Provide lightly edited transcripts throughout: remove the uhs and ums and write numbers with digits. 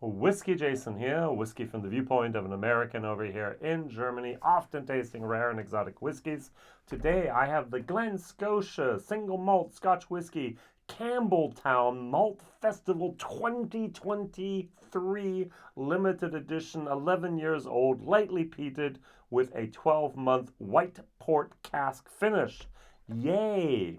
WhiskyJason here, whiskey from the viewpoint of an American over here in Germany, often tasting rare and exotic whiskeys. Today I have the Glen Scotia single malt Scotch whiskey Campbeltown Malts Festival 2023 limited edition, 11 years old, lightly peated with a 12-month white port cask finish. Yay!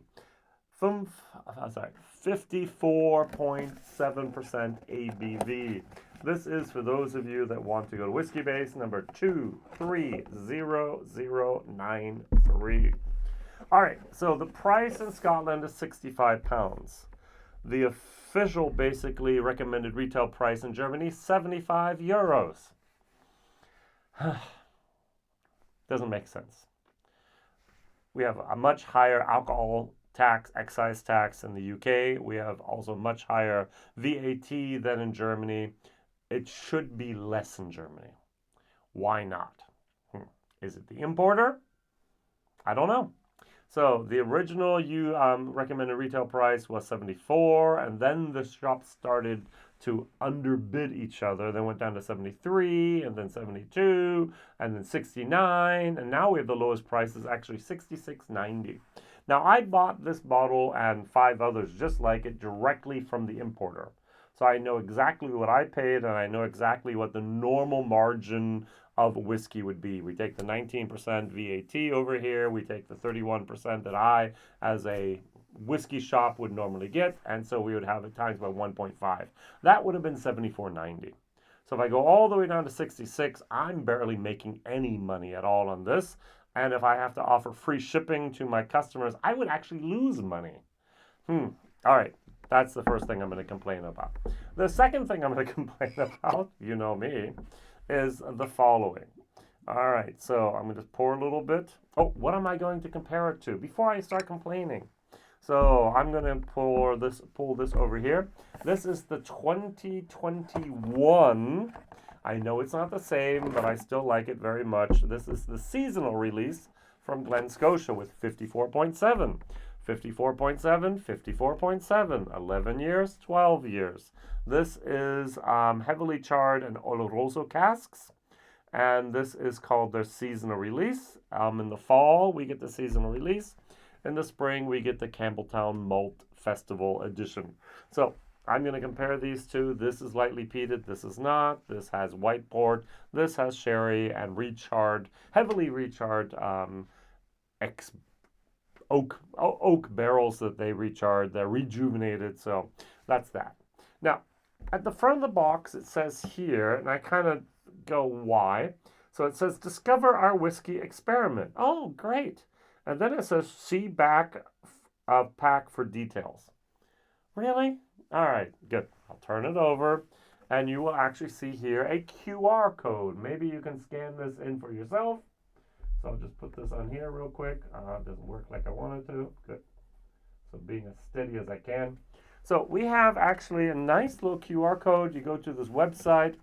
54.7% ABV. This is for those of you that want to go to Whiskybase number 230093. All right, so the price in Scotland is £65. The official, basically recommended retail price in Germany, €75. Doesn't make sense. We have a much higher alcohol tax, excise tax in the UK. We have also much higher VAT than in Germany. It should be less in Germany. Why not? Is it the importer? I don't know. So the original recommended retail price was 74, and then the shops started to underbid each other. They went down to 73, and then 72, and then 69, and now we have the lowest price is actually 66.90. Now I bought this bottle and 5 others just like it directly from the importer. So I know exactly what I paid, and I know exactly what the normal margin of whiskey would be. We take the 19% VAT over here. We take the 31% that I, as a whiskey shop, would normally get, and so we would have it times by 1.5. That would have been $74.90. So if I go all the way down to 66, I'm barely making any money at all on this. And if I have to offer free shipping to my customers, I would actually lose money. All right. That's the first thing I'm going to complain about. The second thing I'm going to complain about, you know me, is the following. All right, so I'm going to just pour a little bit. Oh, what am I going to compare it to before I start complaining? So I'm going to pull this over here. This is the 2021. I know it's not the same, but I still like it very much. This is the seasonal release from Glen Scotia with 54.7. 54.7, 54.7, 11 years, 12 years. This is heavily charred and oloroso casks, and this is called their seasonal release. In the fall, we get the seasonal release. In the spring, we get the Campbeltown Malts Festival edition. So I'm going to compare these two. This is lightly peated. This is not. This has white port. This has sherry and heavily recharred oak barrels that they recharred. They're rejuvenated, so that's that. Now, at the front of the box, it says here, and I kind of go, why? So it says, discover our whiskey experiment. Oh, great. And then it says, see back of pack for details. Really? All right, good. I'll turn it over, and you will actually see here a QR code. Maybe you can scan this in for yourself. So I'll just put this on here real quick. It doesn't work like I wanted to. Good. So being as steady as I can. So we have actually a nice little QR code. You go to this website.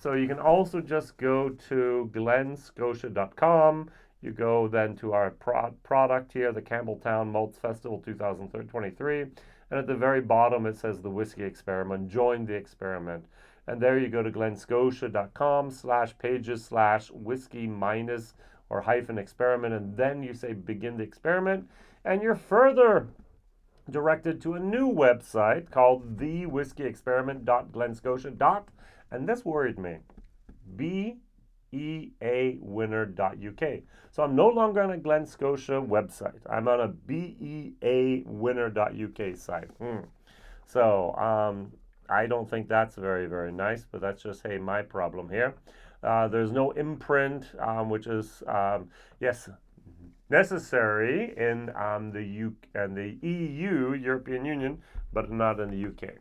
So you can also just go to glenscotia.com. You go then to our product here, the Campbeltown Malts Festival 2023. And at the very bottom, it says the Whiskey Experiment. Join the experiment. And there you go to glenscotia.com/pages/whiskey- or hyphen experiment, and then you say begin the experiment, and you're further directed to a new website called thewhiskeyexperiment.glenscotia. And this worried me, beawinner.uk. So I'm no longer on a Glen Scotia website. I'm on a beawinner.uk site. So I don't think that's very, very nice, but that's just, hey, my problem here. There's no imprint, which is, yes, necessary in the EU, European Union, but not in the UK.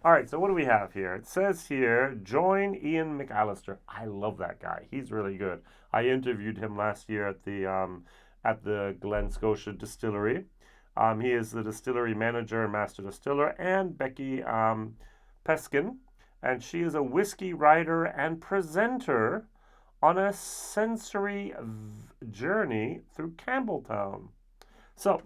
All right, so what do we have here? It says here, join Iain McAlister. I love that guy. He's really good. I interviewed him last year at the Glen Scotia Distillery. He is the Distillery Manager and Master Distiller, and Becky Paskin. And she is a whiskey writer and presenter on a sensory journey through Campbeltown. So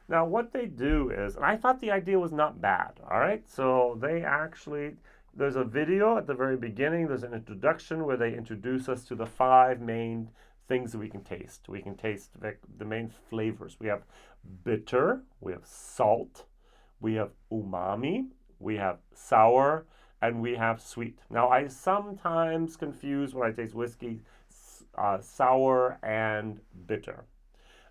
now what they do is, and I thought the idea was not bad, all right? So they actually There's a video at the very beginning. There's an introduction where they introduce us to the 5 main things that we can taste. We can taste the main flavors. We have bitter, we have salt, we have umami, we have sour, and we have sweet. Now, I sometimes confuse when I taste whiskey sour and bitter.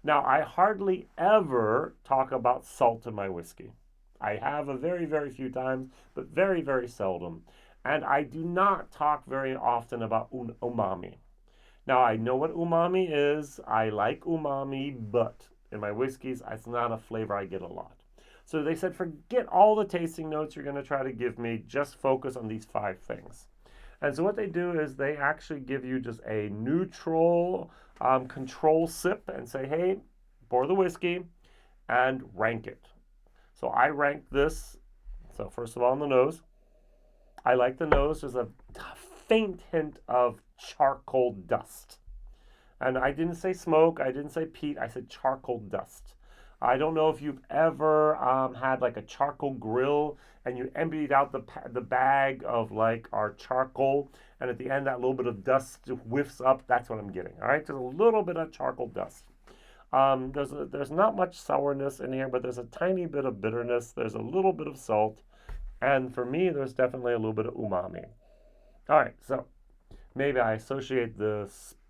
Now, I hardly ever talk about salt in my whiskey. I have a very, very few times, but very, very seldom. And I do not talk very often about umami. Now, I know what umami is. I like umami, but in my whiskeys, it's not a flavor I get a lot. So they said, forget all the tasting notes you're going to try to give me. Just focus on these 5 things. And so what they do is they actually give you just a neutral control sip and say, hey, pour the whiskey and rank it. So I ranked this. So first of all, on the nose. I like the nose. There's a faint hint of charcoal dust. And I didn't say smoke. I didn't say peat. I said charcoal dust. I don't know if you've ever had like a charcoal grill and you emptied out the bag of like our charcoal, and at the end that little bit of dust whiffs up. That's what I'm getting. All right, just a little bit of charcoal dust. There's not much sourness in here, but there's a tiny bit of bitterness. There's a little bit of salt, and for me, there's definitely a little bit of umami. All right, so maybe I associate the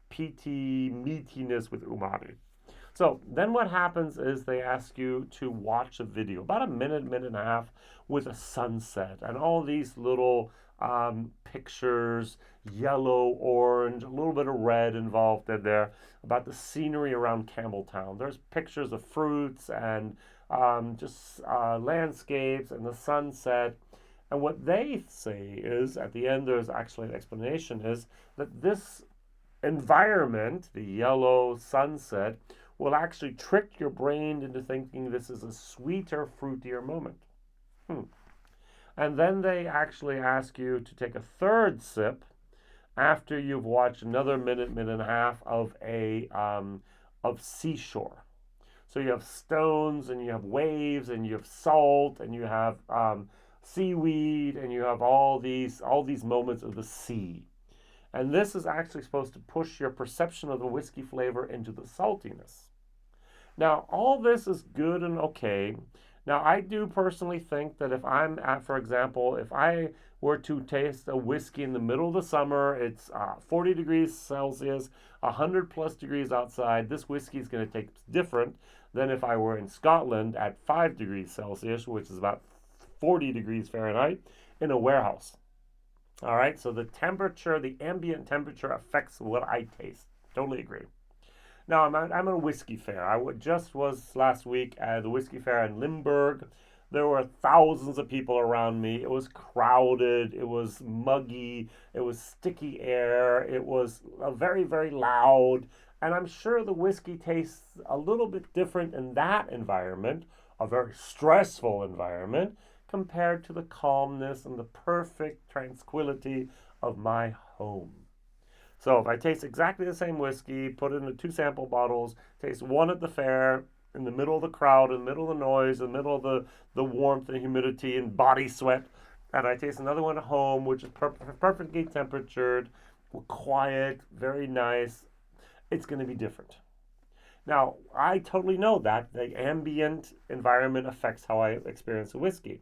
peaty meatiness with umami. So then what happens is they ask you to watch a video, about a minute, minute and a half, with a sunset and all these little pictures, yellow, orange, a little bit of red involved in there, about the scenery around Campbeltown. There's pictures of fruits and just landscapes and the sunset. And what they say is, at the end, there's actually an explanation, is that this environment, the yellow sunset, will actually trick your brain into thinking this is a sweeter, fruitier moment. And then they actually ask you to take a third sip after you've watched another minute, minute and a half of of seashore. So you have stones and you have waves and you have salt and you have seaweed and you have all these moments of the sea. And this is actually supposed to push your perception of the whiskey flavor into the saltiness. Now, all this is good and okay. Now, I do personally think that if I'm at, for example, if I were to taste a whiskey in the middle of the summer, it's 40 degrees Celsius, 100 plus degrees outside, this whiskey is going to taste different than if I were in Scotland at 5 degrees Celsius, which is about 40 degrees Fahrenheit, in a warehouse. All right, so the temperature, the ambient temperature affects what I taste. Totally agree. Now, I'm at a whiskey fair. I just was last week at the whiskey fair in Limburg. There were thousands of people around me. It was crowded. It was muggy. It was sticky air. It was very, very loud. And I'm sure the whiskey tastes a little bit different in that environment, a very stressful environment, compared to the calmness and the perfect tranquility of my home. So if I taste exactly the same whiskey, put it into 2 sample bottles, taste one at the fair, in the middle of the crowd, in the middle of the noise, in the middle of the warmth and humidity and body sweat, and I taste another one at home, which is perfectly temperatured, quiet, very nice, it's going to be different. Now, I totally know that the ambient environment affects how I experience a whiskey.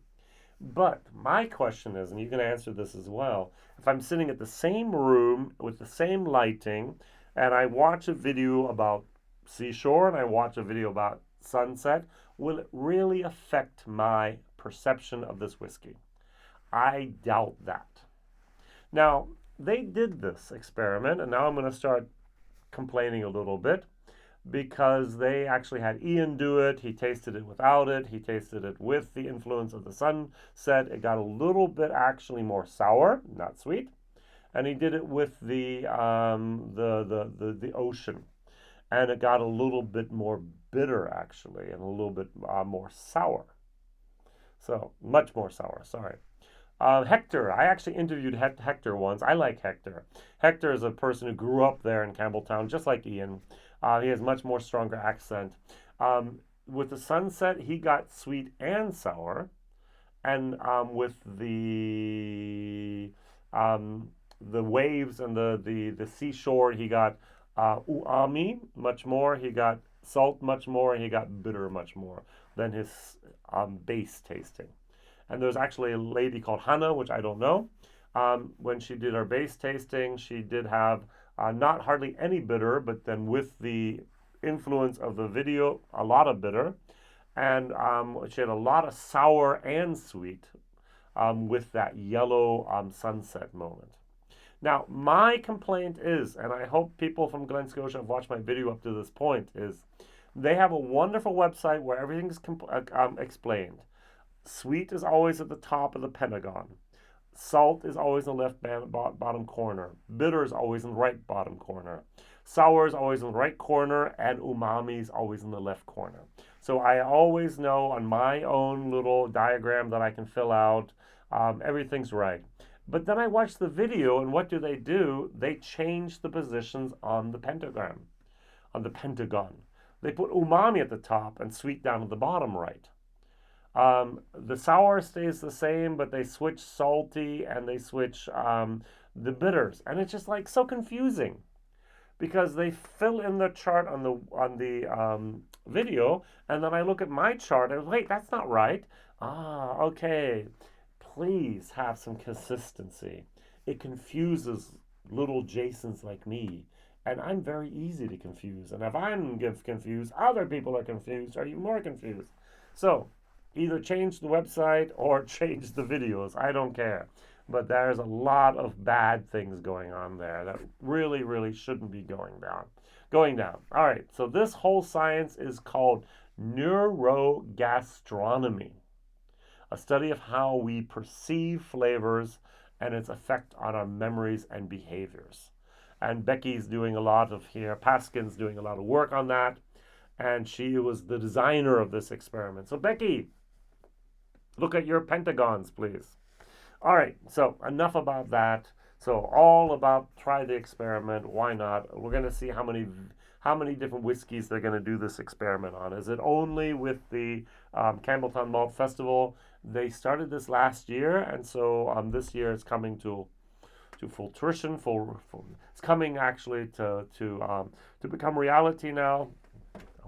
But my question is, and you can answer this as well, if I'm sitting at the same room with the same lighting and I watch a video about seashore and I watch a video about sunset, will it really affect my perception of this whiskey? I doubt that. Now, they did this experiment, and now I'm going to start complaining a little bit, because they actually had Iain do it. He tasted it without it. He tasted it with the influence of the sunset. It got a little bit actually more sour, not sweet. And he did it with the ocean. And it got a little bit more bitter, actually, and a little bit more sour. So, much more sour, sorry. Hector, I actually interviewed Hector once. I like Hector. Hector is a person who grew up there in Campbeltown, just like Iain. He has much more stronger accent. With the sunset, he got sweet and sour. and with the waves and the seashore, he got umami much more, he got salt much more, and he got bitter much more than his base tasting. And there's actually a lady called Hannah, which I don't know. When she did her base tasting, she did have not hardly any bitter, but then with the influence of the video, a lot of bitter. And she had a lot of sour and sweet with that yellow sunset moment. Now, my complaint is, and I hope people from Glen Scotia have watched my video up to this point, is they have a wonderful website where everything is explained. Sweet is always at the top of the pentagon. Salt is always in the left bottom corner. Bitter is always in the right bottom corner. Sour is always in the right corner, and umami is always in the left corner. So I always know on my own little diagram that I can fill out, everything's right. But then I watch the video, and what do? They change the positions on the pentagon. They put umami at the top and sweet down at the bottom right. The sour stays the same, but they switch salty and they switch the bitters, and it's just like so confusing because they fill in the chart on the video, and then I look at my chart and wait, that's not right. Okay. Please have some consistency. It confuses little Jasons like me, and I'm very easy to confuse. And if I'm confused, other people are confused, are even more confused. So either change the website or change the videos. I don't care. But there's a lot of bad things going on there that really, really shouldn't be going down. All right, so this whole science is called neurogastronomy, a study of how we perceive flavors and its effect on our memories and behaviors. And Becky's doing a lot of here, Paskin's doing a lot of work on that, and she was the designer of this experiment. So Becky, look at your pentagons, please. All right, so enough about that. So all about try the experiment, why not? We're going to see how many different whiskeys they're going to do this experiment on. Is it only with the Campbeltown Malts Festival? They started this last year, and so this year it's coming to fruition. It's coming actually to become reality now.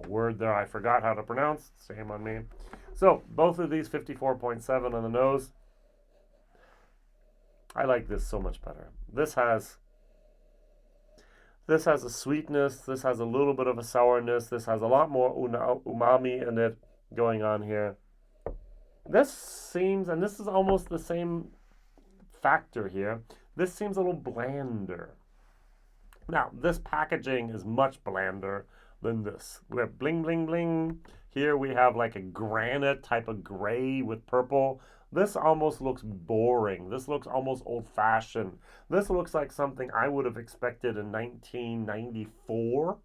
A word there I forgot how to pronounce. Shame on me. So both of these 54.7 on the nose. I like this so much better. This has a sweetness. This has a little bit of a sourness. This has a lot more umami in it going on here. This seems, and this is almost the same factor here, this seems a little blander. Now, this packaging is much blander than this. We have bling, bling, bling. Here we have like a granite type of gray with purple. This almost looks boring. This looks almost old-fashioned. This looks like something I would have expected in 1994.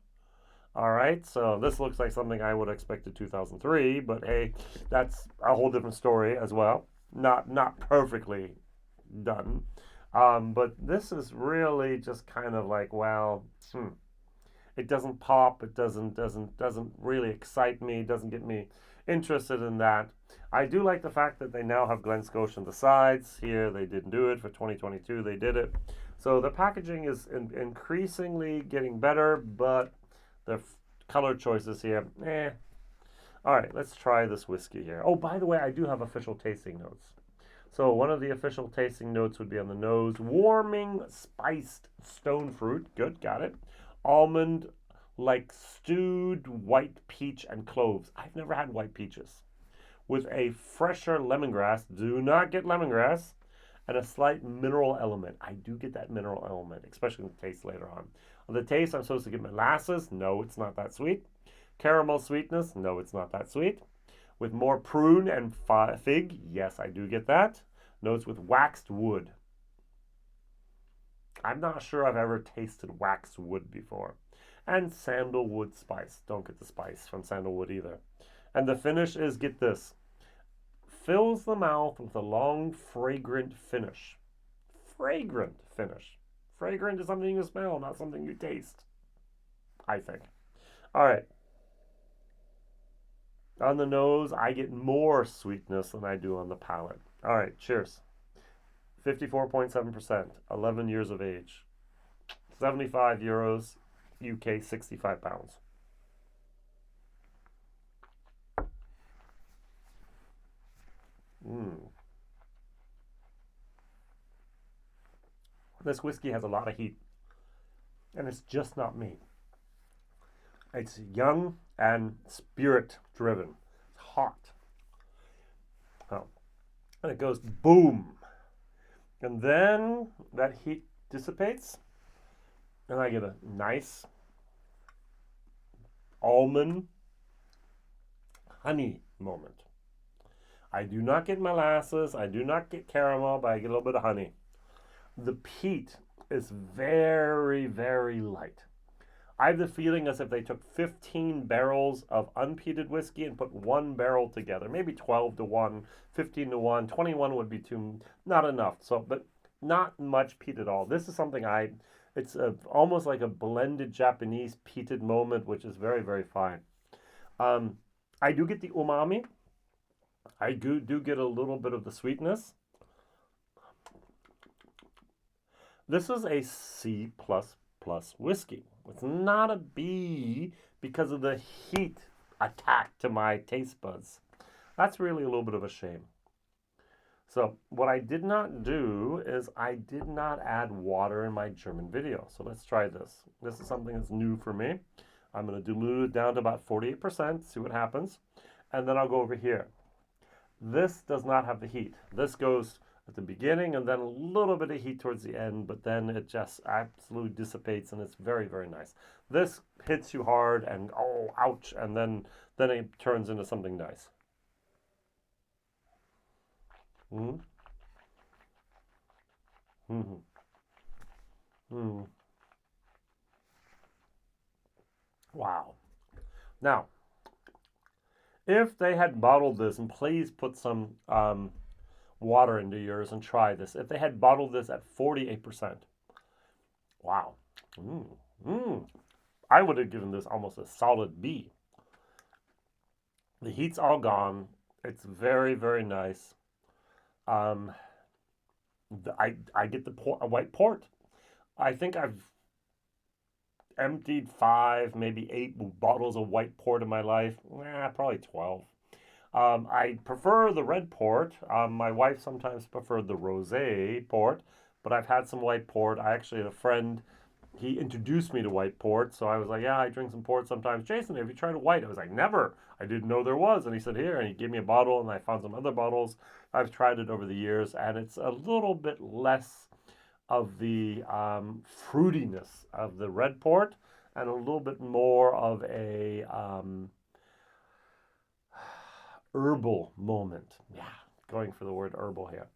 All right, so this looks like something I would have expected 2003, but hey, that's a whole different story as well. Not perfectly done, but this is really just kind of like, well, it doesn't pop. It doesn't really excite me. It doesn't get me interested in that. I do like the fact that they now have Glen Scotia on the sides. Here they didn't do it. For 2022 they did it. So the packaging is increasingly getting better, but the color choices here, All right, let's try this whiskey here. Oh, by the way, I do have official tasting notes. So one of the official tasting notes would be on the nose. Warming spiced stone fruit. Good, got it. Almond, like stewed white peach and cloves. I've never had white peaches. With a fresher lemongrass. Do not get lemongrass. And a slight mineral element. I do get that mineral element, especially in the taste later on. On the taste, I'm supposed to get molasses. No, it's not that sweet. Caramel sweetness. No, it's not that sweet. With more prune and fig. Yes, I do get that. Notes with waxed wood. I'm not sure I've ever tasted waxed wood before. And sandalwood spice. Don't get the spice from sandalwood either. And the finish is, get this, fills the mouth with a long, fragrant finish. Fragrant finish. Fragrant is something you smell, not something you taste, I think. All right. On the nose, I get more sweetness than I do on the palate. All right, cheers. 54.7%, 11 years of age. 75 euros, UK, 65 pounds. This whiskey has a lot of heat, and it's just not me. It's young and spirit driven. It's hot. Oh. And it goes boom. And then that heat dissipates, and I get a nice almond honey moment. I do not get molasses, I do not get caramel, but I get a little bit of honey. The peat is very, very light. I have the feeling as if they took 15 barrels of unpeated whiskey and put one barrel together. Maybe 12 to 1, 15 to 1, 21 would be not enough. So, but not much peat at all. This is something it's almost like a blended Japanese peated moment, which is very, very fine. I do get the umami. I do get a little bit of the sweetness. This is a C++ whiskey. It's not a B because of the heat attack to my taste buds. That's really a little bit of a shame. So what I did not do is I did not add water in my German video. So let's try this. This is something that's new for me. I'm going to dilute it down to about 48%, see what happens. And then I'll go over here. This does not have the heat. This goes at the beginning and then a little bit of heat towards the end, but then it just absolutely dissipates and it's very, very nice. This hits you hard and oh, ouch, and then it turns into something nice. Mm-hmm. Mm-hmm. Mm. Wow. Now, if they had bottled this, and please put some water into yours and try this. If they had bottled this at 48%, wow. I would have given this almost a solid B. The heat's all gone. It's very, very nice. I get the white port. I think I've emptied 5, maybe 8 bottles of white port in my life. Probably 12. I prefer the red port. My wife sometimes preferred the rosé port, but I've had some white port. I actually had a friend, he introduced me to white port, so I was like, yeah, I drink some port sometimes. Jason, have you tried a white? I was like, never. I didn't know there was. And he said, here, and he gave me a bottle, and I found some other bottles. I've tried it over the years, and it's a little bit less of the fruitiness of the red port and a little bit more of a herbal moment. Yeah, going for the word herbal here.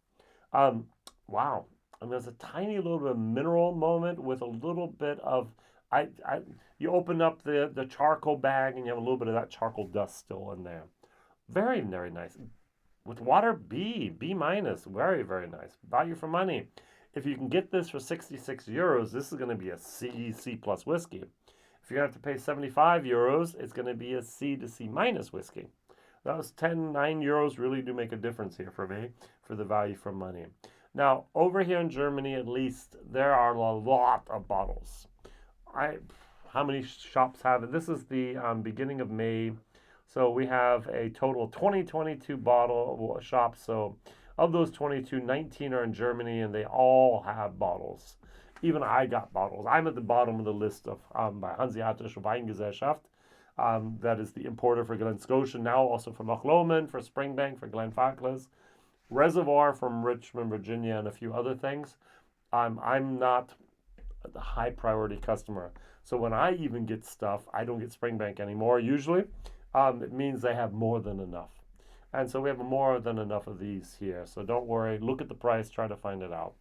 Wow. And there's a tiny little bit of mineral moment with a little bit of, you open up the charcoal bag and you have a little bit of that charcoal dust still in there. Very, very nice. With water, B minus. Very, very nice. Value for money. If you can get this for 66 euros, this is going to be a C plus whiskey. If you're going to have to pay 75 euros, it's going to be a C to C minus whiskey. Those 9 euros really do make a difference here for me, for the value for money. Now, over here in Germany, at least, there are a lot of bottles. How many shops have it? This is the beginning of May. So we have a total of 22 bottle shops. So of those 22, 19 are in Germany, and they all have bottles. Even I got bottles. I'm at the bottom of the list of by Hanseatische Weingesellschaft. That is the importer for Glen Scotia, now also for Loch Lomond, for Springbank, for Glenfarclas, Reservoir from Richmond, Virginia, and a few other things. I'm not the high priority customer. So when I even get stuff, I don't get Springbank anymore usually. It means they have more than enough. And so we have more than enough of these here. So don't worry, look at the price, try to find it out.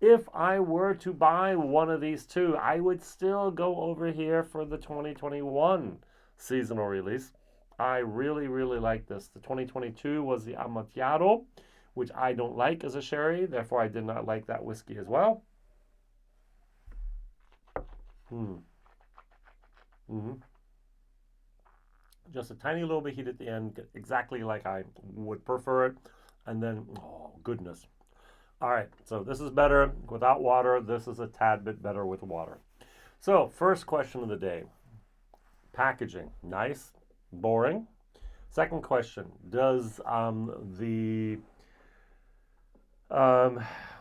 If I were to buy one of these two, I would still go over here for the 2021 seasonal release. I really, really like this. The 2022 was the Amontillado, which I don't like as a sherry. Therefore, I did not like that whiskey as well. Just a tiny little bit heat at the end, exactly like I would prefer it. And then, oh, goodness. All right, so this is better without water. This is a tad bit better with water. So, first question of the day. Packaging, nice, boring. Second question, does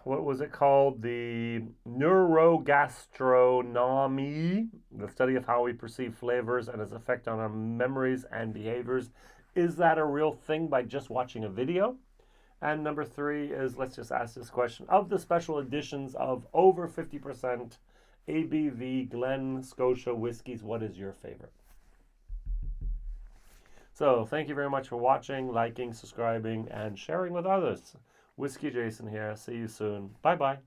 what was it called? The neurogastronomy, the study of how we perceive flavors and its effect on our memories and behaviors. Is that a real thing by just watching a video? And number three is, let's just ask this question. Of the special editions of over 50% ABV Glen Scotia whiskeys, what is your favorite? So thank you very much for watching, liking, subscribing, and sharing with others. Whiskey Jason here. See you soon. Bye-bye.